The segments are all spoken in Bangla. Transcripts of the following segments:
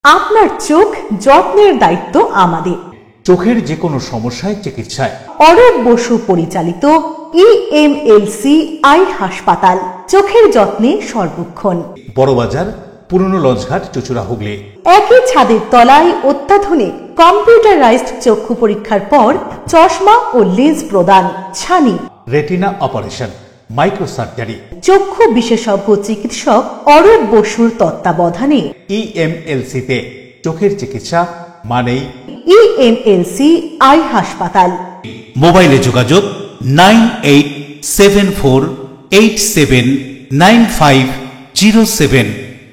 আপনার চোখ যত্নের দায়িত্ব আমাদের। চোখের যে কোনো সমস্যায় চিকিৎসায় অরূপ বসু পরিচালিত EMLC আই হাসপাতাল, চোখের যত্নে সর্বক্ষণ। বড়বাজার, পুরনো লঞ্চঘাট, চুচুড়া, হুগলি। একই ছাদের তলায় অত্যাধুনিক কম্পিউটারাইজড চক্ষু পরীক্ষার পর চশমা ও লেন্স প্রদান, ছানি, রেটিনা অপারেশন, মাইক্রো সার্জারি। চক্ষু বিশেষজ্ঞ চিকিৎসক অরূপ বসুর তত্ত্বাবধানে EMLC তে চোখের চিকিৎসা মানেই EMLC আই হাসপাতাল। মোবাইলে যোগাযোগ 9874879507,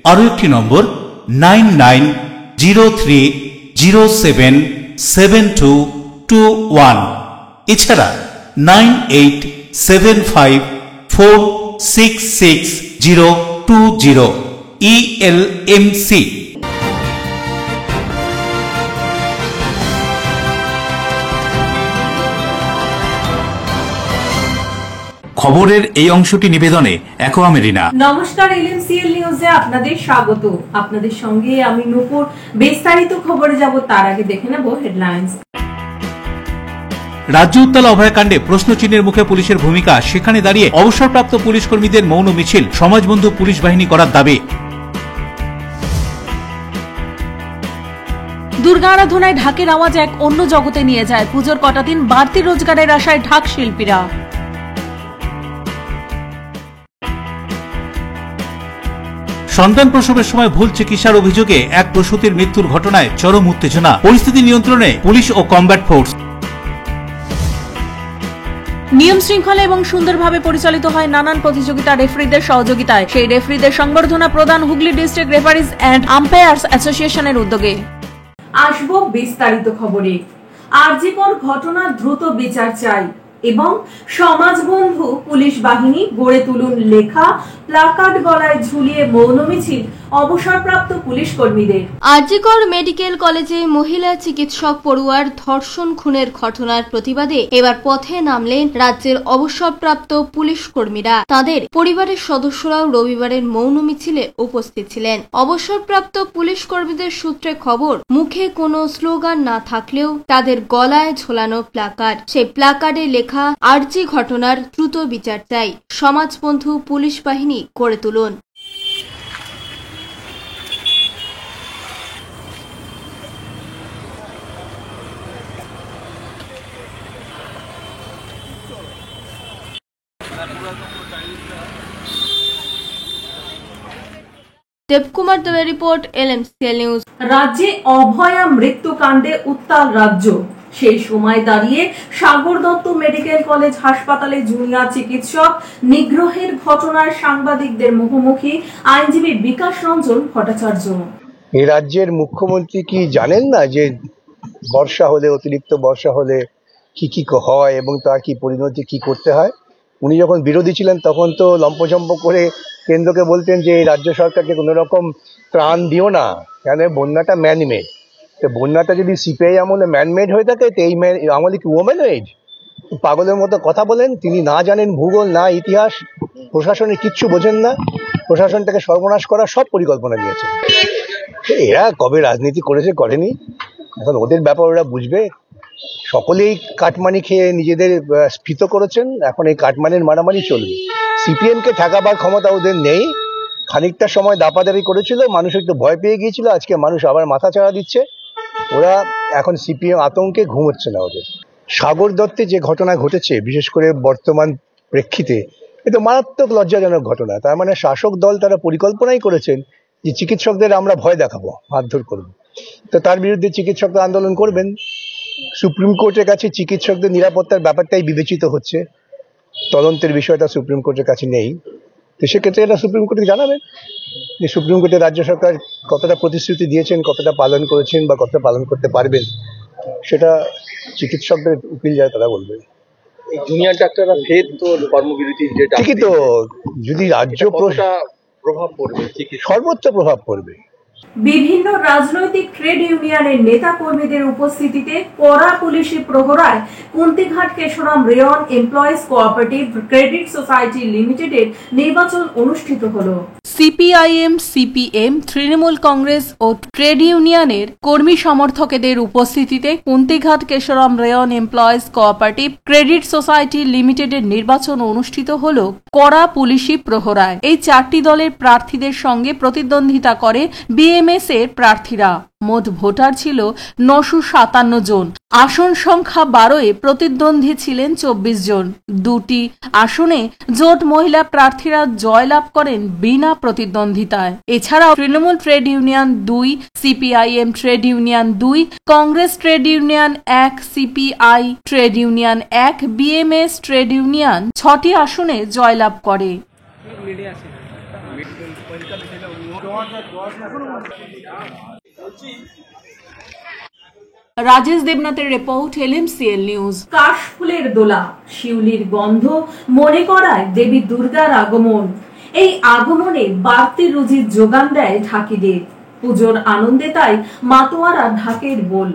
আরো একটি নম্বর 9903077221, এছাড়া 9875466020 ELMC। খবরের এই অংশটি নিবেদনে একো আমেরিনা। নমস্কার, LMCL নিউজে আপনাদের স্বাগত। আপনাদের সঙ্গে আমি নূপুর। বিস্তারিত খবরে যাব তার আগে দেখে নেব হেডলাইন্স। রাজ্য উত্তাল অভয়াকাণ্ডে প্রশ্নচিহ্নের মুখে পুলিশের ভূমিকা, সেখানে দাঁড়িয়ে অবসরপ্রাপ্ত পুলিশ কর্মীদের মৌন মিছিল, সমাজবন্ধু পুলিশ বাহিনী করার দাবি। দুর্গা আরাধনায় ঢাকের আওয়াজ এক অন্য জগতে নিয়ে যায়। পুজোর কটা দিন বাড়তি রোজগারের আশায় ঢাক শিল্পীরা। সন্তান প্রসবের সময় ভুল চিকিৎসার অভিযোগে এক প্রসূতির মৃত্যুর ঘটনায় চরম উত্তেজনা, পরিস্থিতি নিয়ন্ত্রণে পুলিশ ও কমব্যাট ফোর্স। নিয়ম শৃঙ্খলা এবং সুন্দরভাবে পরিচালিত হয় নানান প্রতিযোগিতা রেফারিদের সহযোগিতায়। সেই রেফারিদের সংবর্ধনা প্রদান Hooghly district referee's and umpires অ্যাসোসিয়েশনের উদ্যোগে। আসবো বিস্তারিত খবরে। আরজিকর ঘটনা দ্রুত বিচার চাই এবং সমাজবন্ধু পুলিশ বাহিনী গড়ে তুলুন লেখা প্লাকার্ড গলায় ঝুলিয়ে মৌন মিছিল অবসরপ্রাপ্ত পুলিশ কর্মীদের। আরজিকর মেডিকেল কলেজে মহিলা চিকিৎসক পড়ুয়ার ধর্ষণ খুনের ঘটনার প্রতিবাদে এবার পথে নামলেন রাজ্যের অবসরপ্রাপ্ত পুলিশ কর্মীরা। তাদের পরিবারের সদস্যরাও রবিবারের মৌন মিছিলে উপস্থিত ছিলেন। অবসরপ্রাপ্ত পুলিশ কর্মীদের সূত্রে খবর, মুখে কোনো স্লোগান না থাকলেও তাদের গলায় ঝোলানো প্লাকার্ড, সেই প্লাকার্ডে লেখা আরজি ঘটনার দ্রুত বিচার চাই, সমাজবন্ধু পুলিশ বাহিনী গড়ে তুলুন। দেবকুমার দেবের রিপোর্ট, LMCL নিউজ। রাজ্যে অভয়া মৃত্যুকাণ্ডে উত্তাল রাজ্য। সেই সময় দাঁড়িয়ে সাগর দত্ত মেডিকেল কলেজ হাসপাতালে জুনিয়র চিকিৎসক নিগ্রহের ঘটনায় সাংবাদিকদের মুখোমুখি আইনজীবী বিকাশ রঞ্জন ভট্টাচার্য। এই রাজ্যের মুখ্যমন্ত্রী কি জানেন না যে বর্ষা হলে, অতিরিক্ত বর্ষা হলে কি কি হয় এবং তার কি পরিণতি কি করতে হয়? উনি যখন বিরোধী ছিলেন তখন তো লম্পঝম্প করে কেন্দ্রকে বলতেন যে রাজ্য সরকারকে কোনো রকম ত্রাণ দিও না, কেন বন্যাটা ম্যানমেড। তো বন্যাটা যদি সিপিআই আমলে ম্যানমেড হয়ে থাকে তো এই আমলে কি ওমেনমেড? পাগলের মতো কথা বলেন। তিনি না জানেন ভূগোল, না ইতিহাস, প্রশাসনের কিচ্ছু বোঝেন না। প্রশাসনটাকে সর্বনাশ করার সব পরিকল্পনা নিয়েছে। এরা কবে রাজনীতি করেছে করেনি, এখন ওদের ব্যাপার ওরা বুঝবে। সকলেই কাটমানি খেয়ে নিজেদের স্ফীত করেছেন, এখন এই কাটমানির মারামারি চলবে। সিপিএমকে ঠেকাবার ক্ষমতা ওদের নেই। খানিকটা সময় দাপাদারি করেছিল, মানুষ একটু ভয় পেয়ে গিয়েছিল, আজকে মানুষ আবার মাথা চাড়া দিচ্ছে। ওরা এখন সিপিএম আতঙ্কে ঘুমোচ্ছে না ওদের। সাগর দত্তে যে ঘটনা ঘটেছে, বিশেষ করে বর্তমান প্রেক্ষিতে, এটা মারাত্মক লজ্জাজনক ঘটনা। তার মানে শাসক দল তারা পরিকল্পনাই করেছেন যে চিকিৎসকদের আমরা ভয় দেখাবো, মারধর করবো। তো তার বিরুদ্ধে চিকিৎসকরা আন্দোলন করবেন। সুপ্রিম কোর্টের কাছে চিকিৎসকদের নিরাপত্তার ব্যাপারটাই বিবেচিত হচ্ছে, তদন্তের বিষয়টা সুপ্রিম কোর্টের কাছে নেই। তো সেক্ষেত্রে এটা সুপ্রিম কোর্টকে জানাবেন যে সুপ্রিম কোর্টে রাজ্য সরকার কতটা প্রতিশ্রুতি দিয়েছেন, কতটা পালন করেছেন বা কতটা পালন করতে পারবেন, সেটা চিকিৎসকদের উকিল যায় তারা বলবেন। জুনিয়র ডাক্তাররা ফের তো কর্মবিরতির যেটা ঠিকই তো, যদি রাজ্য প্রভাব পড়বে, সর্বোচ্চ প্রভাব পড়বে। বিভিন্ন রাজনৈতিক ট্রেড ইউনিয়নের নেতা কর্মীদের উপস্থিতিতে কড়া পুলিশি প্রহরায় Kuntighat Kesoram rayon employees cooperative credit society লিমিটেডের নির্বাচন অনুষ্ঠিত হলো। সিপিআইএম, সিপিএম, তৃণমূল কংগ্রেস ও ট্রেড ইউনিয়নের কর্মী সমর্থকদের উপস্থিতিতে Kuntighat Kesoram rayon employees cooperative credit society লিমিটেডের নির্বাচন অনুষ্ঠিত হল কড়া পুলিশি প্রহরায়। এই 4টি দলের প্রার্থীদের সঙ্গে প্রতিদ্বন্দ্বিতা করে বিএমএস এর প্রার্থীরা। মোট ভোটার ছিল 957 জন। আসন সংখ্যা 12-এ প্রতিদ্বন্দ্বী ছিলেন 24 জন। 2টি আসনে জোট মহিলা প্রার্থীরা জয়লাভ করেন বিনা প্রতিদ্বন্দ্বিতায়। এছাড়াও Trinamool trade union 2, CPIM trade union 2, Congress trade union 1, CPI trade union 1, BMS trade union 6টি আসনে জয়লাভ করে। রাজেশ দেবনাথের রিপোর্ট, LMCL নিউজ। কাশফুলের দোলা, শিউলির গন্ধ মনে করায় দেবী দুর্গার আগমন। এই আগমনে বাড়তি রুজির যোগান দেয় ঢাকিদের। পুজোর আনন্দে তাই মাতোয়ারা ঢাকের বোল।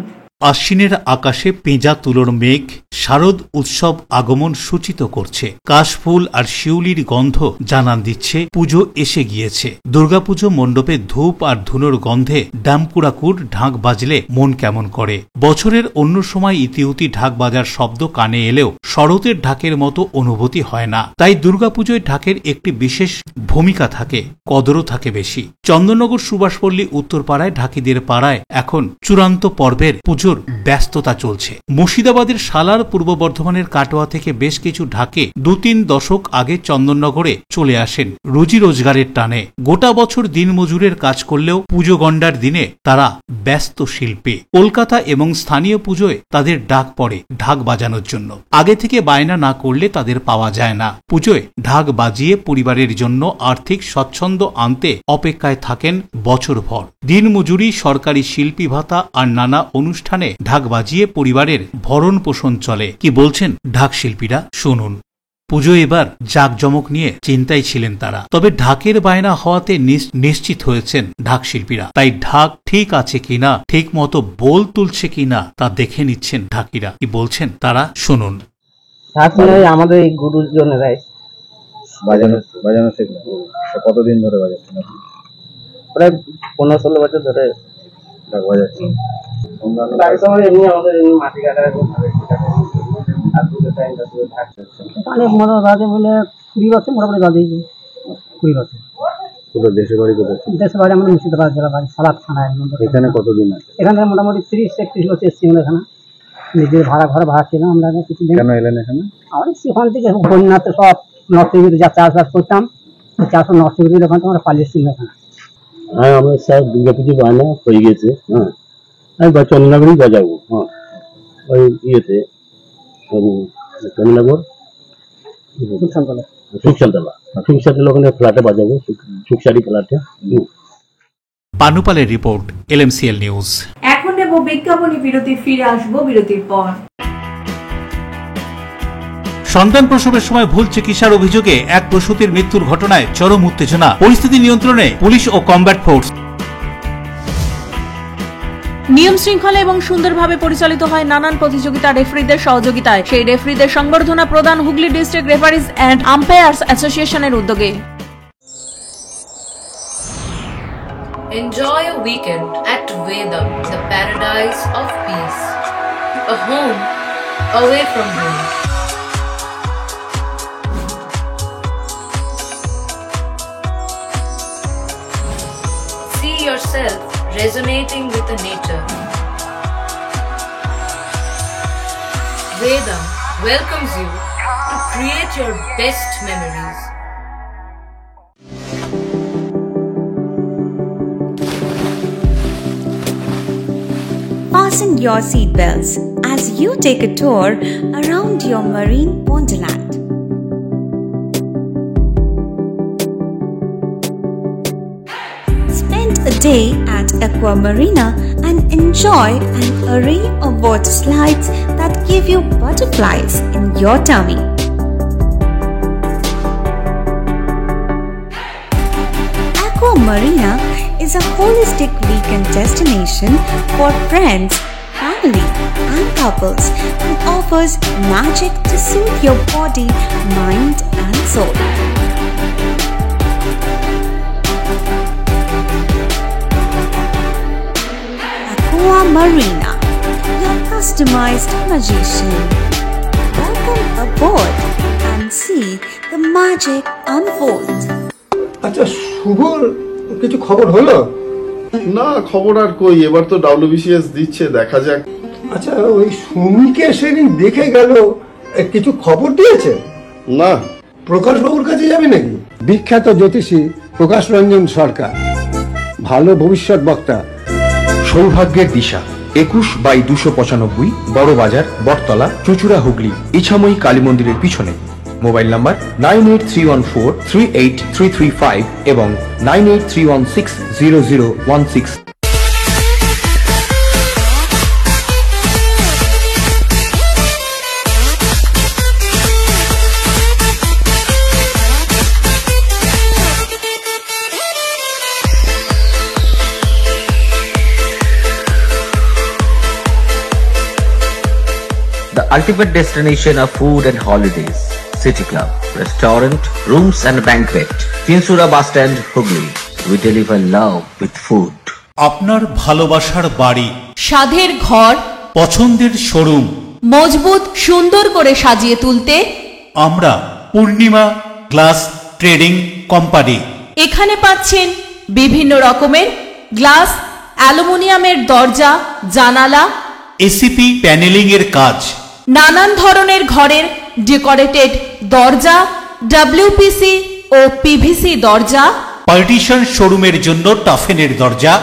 আশ্বিনের আকাশে পেঁজা তুলোর মেঘ শারদ উৎসব আগমন সূচিত করছে। কাশফুল আর শিউলির গন্ধ জানান দিচ্ছে পুজো এসে গিয়েছে। দুর্গাপুজো মণ্ডপে ধূপ আর ধুনোর গন্ধে ডামকুড়াকুড় ঢাক বাজলে মন কেমন করে। বছরের অন্য সময় ইতিউতি ঢাক বাজার শব্দ কানে এলেও শরতের ঢাকের মতো অনুভূতি হয় না। তাই দুর্গাপুজোয় ঢাকের একটি বিশেষ ভূমিকা থাকে, কদরও থাকে বেশি। চন্দননগর সুভাষপল্লী উত্তরপাড়ায় ঢাকিদের পাড়ায় এখন চূড়ান্ত পর্বের পুজো ব্যস্ততা চলছে। মুর্শিদাবাদের সালার, পূর্ব বর্ধমানের কাটোয়া থেকে বেশ কিছু ঢাকে 2-3 দশক আগে চন্দননগরে চলে আসেন রুজি রোজগারের টানে। গোটা বছর দিনমজুরের কাজ করলেও পুজো গন্ডার দিনে তারা ব্যস্ত শিল্পী। কলকাতা এবং স্থানীয় পুজোয় তাদের ডাক পড়ে ঢাক বাজানোর জন্য। আগে থেকে বায়না না করলে তাদের পাওয়া যায় না। পুজোয় ঢাক বাজিয়ে পরিবারের জন্য আর্থিক স্বচ্ছন্দ আনতে অপেক্ষায় থাকেন বছরভর। দিনমজুরি, সরকারি শিল্পী ভাতা আর নানা অনুষ্ঠানে ঢাক বাজিয়ে পরিবারের ভরণ পোষণ চলে। কি বলছেন ঢাক শিল্পীরা, শুনুন। পুজো এবার জাঁকজমক নিয়ে চিন্তায় ছিলেন তারা, তবে ঢাকের বায়না হওয়াতে নিশ্চিত হয়েছেন ঢাক শিল্পীরা। তাই ঢাক ঠিক আছে কিনা, ঠিক মতো বোল তুলছে কিনা তা দেখে নিচ্ছেন ঢাকিরা। কি বলছেন তারা, শুনুন। আমাদের এই গুরুজনেরাই বাজানো শিখলো। কতদিন ধরে বাজাচ্ছেন? প্রায় 15-16 বছর ধরে ঢাক বাজাচ্ছেন। আমাদের মাটি কাটার বলে 20 বছর মোটামুটি বাজিয়েছি। 20 বছর। পুরো দেশের বাড়ি কোথায়? দেশের বাড়ি আমাদের মুর্শিদাবাদ জেলা বাড়ি, সালাদ থানায়। এখানে কতদিন আছে? এখানে মোটামুটি 30-31 বছর এসেছি এখানে। নিজের ভাড়া ছিলাম আমরা কিছুদিন। কেন এলেন এখানে? আমাদের সেখান থেকে বন্যাতে সব নষ্ট হয়ে যা চাষবাস করতাম, চাষও নষ্ট হয়ে গেলে ওখান থেকে আমরা পালিয়েছিলাম এখানে। হ্যাঁ, আমরা স্যার দুর্গাপুজো বায়না হয়ে গেছে। হ্যাঁ, আমি চন্দননগরেই বাজাবো। হ্যাঁ, ওই ইয়েতে চন্দননগর সুখশান্তলা ওখানে ফ্ল্যাটে বাজাবো, সুখসারি ফ্ল্যাটে। পানুপালের রিপোর্ট, LMCL নিউজ। এখন নেব বিজ্ঞাপনী বিরতি, ফিরে আসবো বিরতির পর। সন্তান প্রসবের সময় ভুল চিকিৎসার অভিযোগে এক প্রসূতির মৃত্যুর ঘটনায় চরম উত্তেজনা। পরিস্থিতি নিয়ন্ত্রণে পুলিশ ও কমব্যাট ফোর্স। নিয়ম শৃঙ্খলা এবং সুন্দরভাবে পরিচালিত হয় নানান প্রতিযোগিতা রেফারিদের সহযোগিতায়। সেই রেফারিদের সংবর্ধনা প্রদান Hooghly district referee's and umpires অ্যাসোসিয়েশনের উদ্যোগে। Enjoy a weekend at Vedam, the paradise of peace. A home away from home. See yourself resonating with the nature. Vedam welcomes you to create your best memories. Fasten your seatbelts as you take a tour around your marine wonderland. Spend a day at Aqua Marina and enjoy an array of water slides that give you butterflies in your tummy. Aqua Marina is a holistic weekend destination for friends, family and couples and offers magic to soothe your body, mind and soul. Aqua Marina, your customized magician. Welcome aboard and see the magic unfold. আচ্ছা, শুভর কিছু খবর হলো? না, খবর আর কই, এবার তো WBCS দিচ্ছে, দেখা যাক। আচ্ছা, ওই সুমিকে সেদিন দেখে গেল, কিছু খবর দিয়েছে? না। প্রকাশ বাবুর কাছে যাবে নাকি? বিখ্যাত জ্যোতিষী প্রকাশ রঞ্জন সরকার, ভালো ভবিষ্যৎ বক্তা। সৌভাগ্যের দিশা 21/295 বড় বাজার, বটতলা, চুঁচুড়া, হুগলি, ইছাময়ী কালী মন্দিরের পিছনে। মোবাইল নাম্বার 9831408335 এবং 9831600016। The ultimate destination of food and holidays. City Club, restaurant, rooms and banquet. Tinsura Bus Stand, Hugli. We deliver love with food. আপনার ভালোবাসার বাড়ি, স্বাদের ঘর, পছন্দের শোরুম মজবুত সুন্দর করে সাজিয়ে তুলতে আমরা পূর্ণিমা গ্লাস ট্রেডিং কোম্পানি। এখানে পাচ্ছেন বিভিন্ন রকমের গ্লাস, অ্যালুমিনিয়ামের দরজা, জানালা, এসিপি প্যানেলিং এর কাজ, নানান ধরনের ঘরের ডেকোরেটেড দরজা, ডব্লিউপিসি ও পিভিসি দরজা, পার্টিশন শোরুমের জন্য টাফেনের দরজা,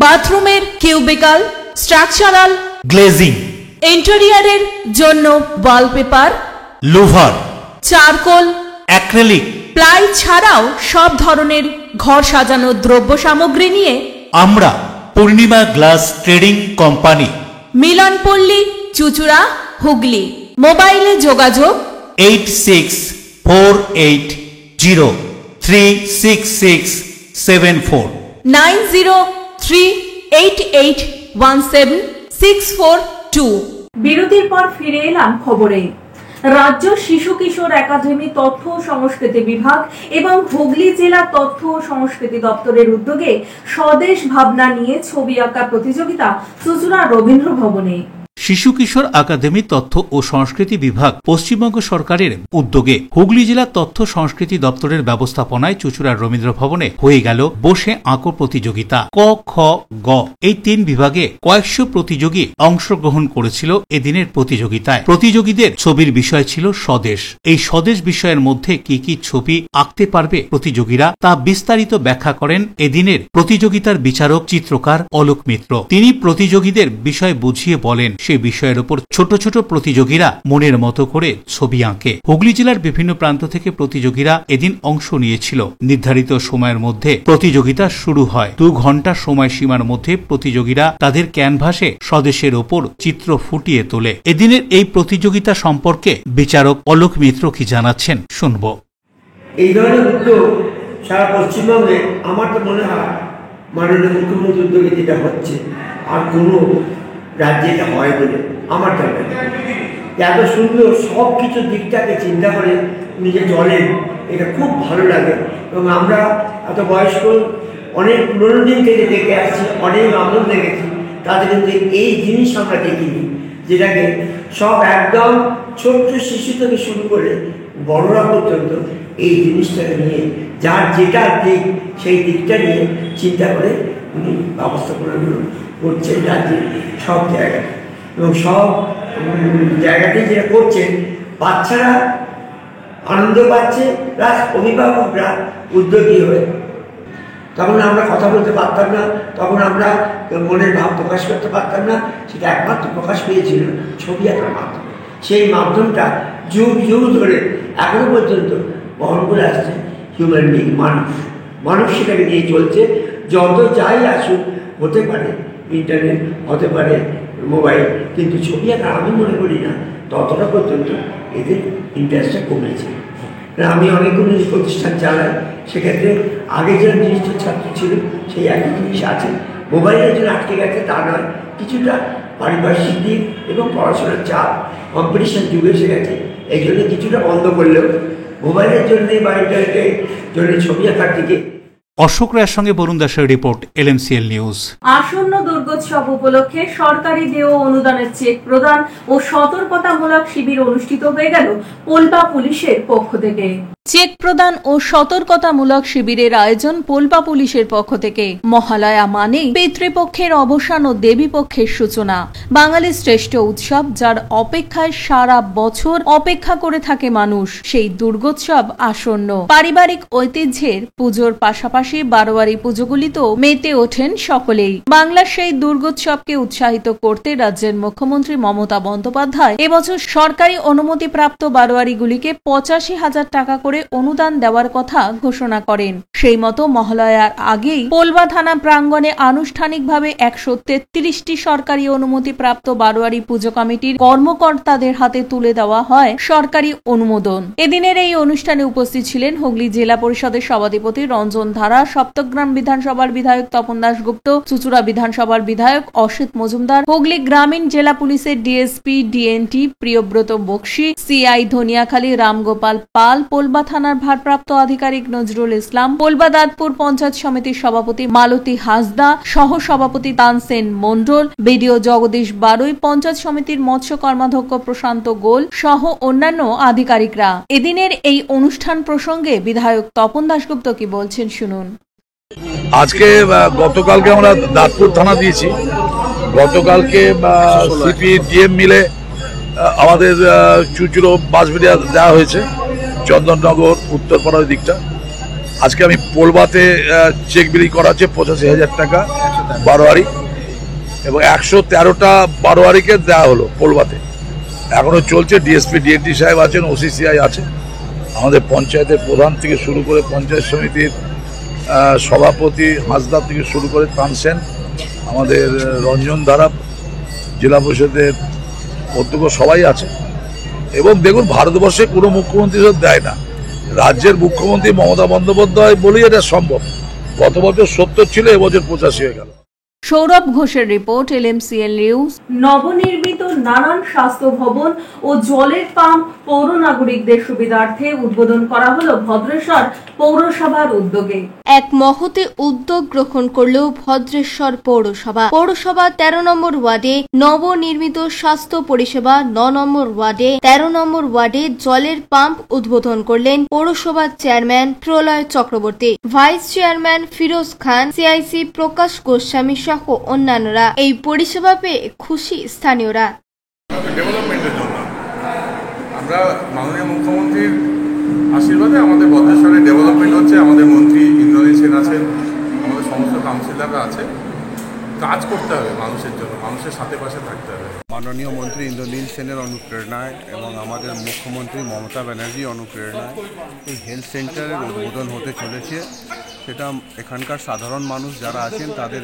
বাথরুমের কিউবিকাল, স্ট্রাকচারাল গ্লেজিং, ইন্টেরিয়রের জন্য wallpaper, louvre, charcoal, acrylic, ply ছাড়াও সব ধরনের ঘর সাজানোর দ্রব্য সামগ্রী নিয়ে আমরা Purnima glass trading company, Milanpalli, চুঁচুড়া, হুগলি। মোবাইলে যোগাযোগ 8640366674, 9038817642। বিরতির পর ফিরে এলাম খবরে। রাজ্য শিশু কিশোর একাডেমি তথ্য ও সংস্কৃতি বিভাগ এবং হুগলি জেলা তথ্য ও সংস্কৃতি দপ্তরের উদ্যোগে স্বদেশ ভাবনা নিয়ে ছবি আঁকা প্রতিযোগিতা চুঁচুড়া রবীন্দ্র ভবনে। শিশু কিশোর একাডেমি তথ্য ও সংস্কৃতি বিভাগ পশ্চিমবঙ্গ সরকারের উদ্যোগে হুগলি জেলা তথ্য সংস্কৃতি দপ্তরের ব্যবস্থাপনায় চুঁচুড়ার রবীন্দ্র ভবনে হয়ে গেল বসে আঁকো প্রতিযোগিতা। ক, খ, গ এই 3 বিভাগে কয়েকশো প্রতিযোগী অংশগ্রহণ করেছিল এদিনের প্রতিযোগিতায়। প্রতিযোগীদের ছবির বিষয় ছিল স্বদেশ। এই স্বদেশ বিষয়ের মধ্যে কি কি ছবি আঁকতে পারবে প্রতিযোগীরা তা বিস্তারিত ব্যাখ্যা করেন এদিনের প্রতিযোগিতার বিচারক চিত্রকার অলোক মিত্র। তিনি প্রতিযোগীদের বিষয় বুঝিয়ে বলেন সে বিষয়ের উপর ছোট ছোট প্রতিযোগীরা মনের মতো করে ছবি আঁকে। হুগলি জেলার বিভিন্ন প্রান্ত থেকে প্রতিযোগীরা এদিন অংশ নিয়েছিল। নির্ধারিত সময়ের মধ্যে প্রতিযোগিতা শুরু হয়। 2 ঘন্টা সময়সীমার মধ্যে প্রতিযোগীরা তাদের ক্যানভাসে স্বদেশের ওপর চিত্র ফুটিয়ে তোলে। এদিনের এই প্রতিযোগিতা সম্পর্কে বিচারক অলোক মিত্র কি জানাচ্ছেন শুনব। এই ধরনের উদ্যোগ সারা পশ্চিমবঙ্গে আমার তো মনে হয় মাননীয় মুখ্যমন্ত্রীর উদ্যোগে যেটা হচ্ছে আর কোনো রাজ্যে এটা হয় বলে আমার জানা নেই। এত সুন্দর সব কিছু দিকটাকে চিন্তা করে নিজে চলেন, এটা খুব ভালো লাগে। এবং আমরা এত বয়স্ক অনেক পুরোনো দিন থেকে দেখে আসছি, অনেক আমল দেখেছি, তাতে কিন্তু এই জিনিস আমরা দেখিনি, যেটাকে সব একদম ছোট্ট শিশু থেকে শুরু করে বড়রা পর্যন্ত এই জিনিসটাকে নিয়ে যার যেটা দিক সেই দিকটা নিয়ে চিন্তা করে উনি ব্যবস্থাপনাগুলো করছেন রাজ্যে সব জায়গায়। এবং সব জায়গাতে যেটা করছেন বাচ্চারা আনন্দ পাচ্ছে, প্লাস অভিভাবকরা উদ্যোগী হয়ে। তখন আমরা কথা বলতে পারতাম না, তখন আমরা মনের ভাব প্রকাশ করতে পারতাম না, সেটা একমাত্র প্রকাশ পেয়েছিল ছবি আঁকার মাধ্যমে। সেই মাধ্যমটা যুগ যুগ ধরে এখনো পর্যন্ত বহন করে আসছে হিউম্যান বিং, মানুষ সেটাকে নিয়ে চলছে। যত যাই আসুক, হতে পারে ইন্টারনেট, হতে পারে মোবাইল, কিন্তু ছবি আঁকা আমি মনে করি না ততটা পর্যন্ত এদের ইন্টারেস্টটা কমেছে। আমি অনেকগুলো প্রতিষ্ঠান চালাই, সেক্ষেত্রে আগে যে জিনিসটা ছাত্র ছিল সেই একই জিনিস আছে। মোবাইলের জন্য আটকে গেছে তা নয়, কিছুটা পারিপার্শ্বিক দিক এবং পড়াশোনার চাপ, কম্পিটিশন যুগে এসে গেছে, এই জন্য কিছুটা বন্ধ করলেও মোবাইলের জন্যে বা ইন্টারনেটের জন্য ছবি আঁকার দিকে অশোক রায়ের সঙ্গে বরুণ দাসের রিপোর্ট, LMCL নিউজ। আসন্ন দুর্গোৎসব উপলক্ষে সরকারি দেয় অনুদানের চেক প্রদান ও সতর্কতামূলক শিবির অনুষ্ঠিত হয়ে গেল পোলপা পুলিশের পক্ষ থেকে। চেক প্রদান ও সতর্কতামূলক শিবিরের আয়োজন পোলপা পুলিশের পক্ষ থেকে। মহালয়া মানেই পিতৃপক্ষের অবসান ও দেবীপক্ষের সূচনা। বাঙালির শ্রেষ্ঠ উৎসব, যার অপেক্ষায় সারা বছর অপেক্ষা করে থাকে মানুষ। সেই দুর্গোৎসব আসন্ন। পারিবারিক ঐতিহ্যের পুজোর পাশাপাশি বারোয়ারি পুজোগুলিতেও মেতে ওঠেন সকলেই। বাংলার সেই দুর্গোৎসবকে উৎসাহিত করতে রাজ্যের মুখ্যমন্ত্রী মমতা বন্দ্যোপাধ্যায় এবছর সরকারি অনুমতিপ্রাপ্ত বারোয়ারিগুলিকে 85,000 টাকা করে অনুদান দেওয়ার কথা ঘোষণা করেন। সেই মতো মহালয়ার আগেই পোলবা থানা প্রাঙ্গণে আনুষ্ঠানিকভাবে 133টি সরকারি অনুমতিপ্রাপ্ত বারোয়ারি পুজো কমিটির কর্মকর্তাদের হাতে তুলে দেওয়া হয় সরকারি অনুমোদন। এদিনের এই অনুষ্ঠানে উপস্থিত ছিলেন হুগলি জেলা পরিষদের সভাধিপতি রঞ্জন ধারা, সপ্তগ্রাম বিধানসভার বিধায়ক তপন দাশগুপ্ত, চুচুড়া বিধানসভার বিধায়ক অসিত মজুমদার, হুগলি গ্রামীণ জেলা পুলিশের DSP DNT Priyabrata Bakshi, CI Dhaniakhali Ramgopal Pal, Polba থানার ভারপ্রাপ্ত আধিকারিক নজরুল ইসলাম, পোলবা দাঁতপুর পঞ্চায়েত সমিতির সভাপতি মালতী হাসদা, সহ সভাপতি তানসেন মণ্ডল, বিডিও জগদীশ বারুই, পঞ্চায়েত সমিতির মৎস্য কর্মাধ্যক্ষ প্রশান্ত গোল সহ অন্যান্য আধিকারিকরা। এদিনের এই অনুষ্ঠান প্রসঙ্গে বিধায়ক তপন দাশগুপ্ত কি বলছেন শুনুন। আজকে গতকালকে আমরা দাঁতপুর থানা দিয়েছি। গতকালকে সিপি ডিএম মিলে আমাদের চুচুড়ো বাসবিড়িয়া দেওয়া হয়েছে, চন্দননগর উত্তরপাড়ার দিকটা। আজকে আমি পোলবাতে চেক বিলি করা হচ্ছে 85,000 টাকা বারোয়ারি, এবং 113টা বারোয়ারিকে দেওয়া হলো পোলবাতে। এখনো চলছে। ডিএসপি ডিএনটি সাহেব আছেন, ওসিসিআই আছে, আমাদের পঞ্চায়েতের প্রধান থেকে শুরু করে পঞ্চায়েত সমিতির সভাপতি হাসদা থেকে শুরু করে তানসেন, আমাদের রঞ্জন ধারা, জেলা পরিষদের অধ্যক্ষ সবাই আছে। এবং দেখুন, ভারতবর্ষে কোনো মুখ্যমন্ত্রী সব দেয় না। রাজ্যের মুখ্যমন্ত্রী মমতা বন্দ্যোপাধ্যায় বলেই এটা সম্ভব। গত বছর 70 ছিল, এবছর 85 হয়ে গেল। সৌরভ ঘোষের রিপোর্ট, LMCL নিউজ। নবনির্মিত নানান স্বাস্থ্য ভবন ও জলের পাম্প পৌর নাগরিকদের সুবিধার্থে উদ্বোধন করা হলো ভদ্রেশ্বর পৌরসভার উদ্যোগে। এক মহতে উদ্যোগ গ্রহণ করল ভদ্রেশ্বর পৌরসভা। পৌরসভা 13 নম্বর ওয়ার্ডে নবনির্মিত স্বাস্থ্য পরিষেবা, 9 নম্বর ওয়ার্ডে 13 নম্বর ওয়ার্ডে জলের পাম্প উদ্বোধন করলেন পৌরসভার চেয়ারম্যান প্রলয় চক্রবর্তী, ভাইস চেয়ারম্যান ফিরোজ খান, সিআইসি প্রকাশ গোস্বামী সহ অন্যান্যরা। এই পরিষেবা পেয়ে খুশি স্থানীয়রা। ডেভেলপমেন্টের জন্য আমরা মাননীয় মুখ্যমন্ত্রীর আশীর্বাদে আমাদের ভদ্রেশ্বরে ডেভেলপমেন্ট হচ্ছে। আমাদের মন্ত্রী ইন্দ্রনীল সেন আছেন, আমাদের সমস্ত কাউন্সিলররা আছে। কাজ করতে হবে মানুষের জন্য, মানুষের সাথে পাশে থাকতে হবে। মাননীয় মন্ত্রী ইন্দ্রনীল সেনের অনুপ্রেরণায় এবং আমাদের মুখ্যমন্ত্রী মমতা ব্যানার্জির অনুপ্রেরণায় এই হেলথ সেন্টারের উদ্বোধন হতে চলেছে। সেটা এখানকার সাধারণ মানুষ যারা আছেন তাদের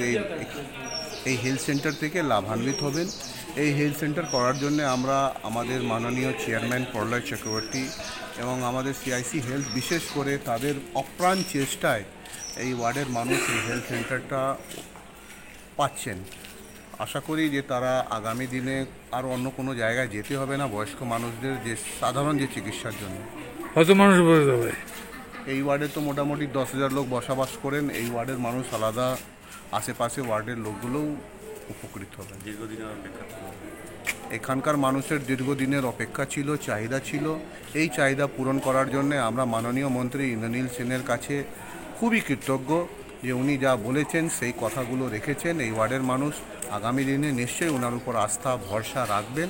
এই হেলথ সেন্টার থেকে লাভান্বিত হবেন। এই হেলথ সেন্টার করার জন্য আমরা আমাদের মাননীয় চেয়ারম্যান প্রলয় চক্রবর্তী এবং আমাদের সিআইসি হেলথ, বিশেষ করে তাদের অপ্রাণ চেষ্টায় এই ওয়ার্ডের মানুষ এই হেলথ সেন্টারটা পাচ্ছেন। আশা করি যে তারা আগামী দিনে আর অন্য কোনো জায়গায় যেতে হবে না বয়স্ক মানুষদের যে সাধারণ যে চিকিৎসার জন্য। কত মানুষ বলে দেবে? এই ওয়ার্ডে তো মোটামুটি 10,000 লোক বসবাস করেন। এই ওয়ার্ডের মানুষ আলাদা, আশেপাশে ওয়ার্ডের লোকগুলোও উপকৃত হবে। দীর্ঘদিনের অপেক্ষা, এখানকার মানুষের দীর্ঘদিনের অপেক্ষা ছিল, চাহিদা ছিল। এই চাহিদা পূরণ করার জন্য আমরা মাননীয় মন্ত্রী ইন্দ্রনীল সেনের কাছে খুবই কৃতজ্ঞ যে উনি যা বলেছেন সেই কথাগুলো রেখেছেন। এই ওয়ার্ডের মানুষ আগামী দিনে নিশ্চয়ই ওনার উপর আস্থা ভরসা রাখবেন।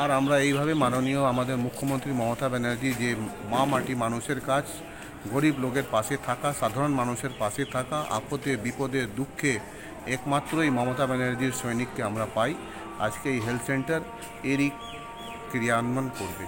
আর আমরা এইভাবে মাননীয় আমাদের মুখ্যমন্ত্রী মমতা ব্যানার্জি যে মা মাটি মানুষের কাজ, গরিব লোকের পাশে থাকা, সাধারণ মানুষের পাশে থাকা, আপদে বিপদে দুঃখে একমাত্রই মমতা ব্যানার্জির সৈনিককে আমরা পাই। আজকে এই হেলথ সেন্টার এরই ক্রিয়ান্বয়ন করবে।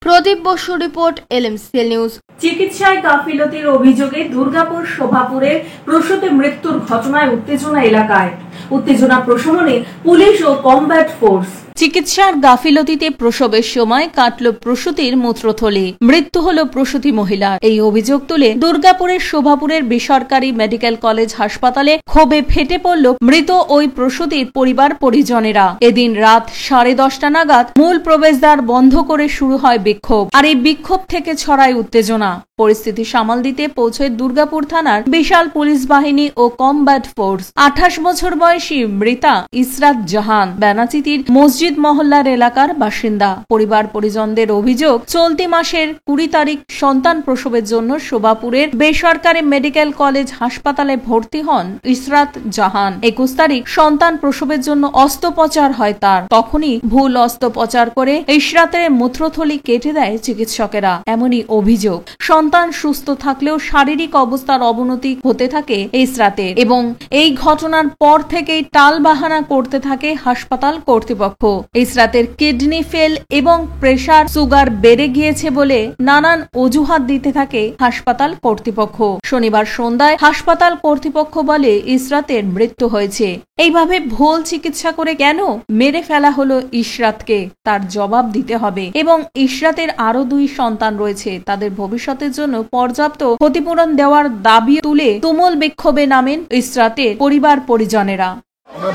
প্রদীপ বসু রিপোর্ট, LMCL নিউজ। চিকিৎসায় গাফিলতির অভিযোগে দুর্গাপুর শোভাপুরের প্রসূতি মৃত্যুর ঘটনায় উত্তেজনা এলাকায়। উত্তেজনা প্রশমনে পুলিশ ও কমব্যাট ফোর্স। চিকিৎসার গাফিলতিতে প্রসবের সময় কাটল প্রসূতির মূত্রথলি, মৃত্যু হল প্রসূতি মহিলার। এই অভিযোগ তুলে দুর্গাপুরের শোভাপুরের বেসরকারি মেডিকেল কলেজ হাসপাতালে ক্ষোভে ফেটে পড়ল মৃত ওই প্রসূতির পরিবার পরিজনেরা। এদিন রাত 10:30 নাগাদ মূল প্রবেশদ্বার বন্ধ করে শুরু হয় বিক্ষোভ, আর এই বিক্ষোভ থেকে ছড়ায় উত্তেজনা। পরিস্থিতি সামাল দিতে পৌঁছয় দুর্গাপুর থানার বিশাল পুলিশ বাহিনী ও কমব্যাট ফোর্স। 28 বছর বয়সী মৃতা ইসরাত জাহান বেনাচিতির মসজিদ মহল্লার এলাকার বাসিন্দা। পরিবার পরিজনদের অভিযোগ, চলতি মাসের 20 তারিখ সন্তান প্রসবের জন্য শোভাপুরের বেসরকারি মেডিকেল কলেজ হাসপাতালে ভর্তি হন ইসরাত জাহান। 21 তারিখ সন্তান প্রসবের জন্য অস্ত্রোপচার হয় তার। তখনই ভুল অস্ত্রোপচার করে ইসরাতের মূত্রথলি কেটে দেয় চিকিৎসকেরা, এমনই অভিযোগ। সন্তান সুস্থ থাকলেও শারীরিক অবস্থার অবনতি হতে থাকে ইসরাতের, এবং এই ঘটনার পর থেকেই টালবাহানা করতে থাকে হাসপাতাল কর্তৃপক্ষ। ইসরাতের কিডনি ফেল এবং প্রেসার সুগার বেড়ে গিয়েছে বলে নানান অজুহাত দিতে থাকে হাসপাতাল কর্তৃপক্ষ। শনিবার সন্ধ্যায় হাসপাতাল কর্তৃপক্ষ বলে ইসরাতের মৃত্যু হয়েছে। এইভাবে ভুল চিকিৎসা করে কেন মেরে ফেলা হলো ইসরাতকে, তার জবাব দিতে হবে। এবং ইসরাতের আরো 2 সন্তান রয়েছে, তাদের ভবিষ্যতের জন্য পর্যাপ্ত ক্ষতিপূরণ দেওয়ার দাবি তুলে তুমুল বিক্ষোভে নামেন ইসরাতের পরিবার পরিজনেরা।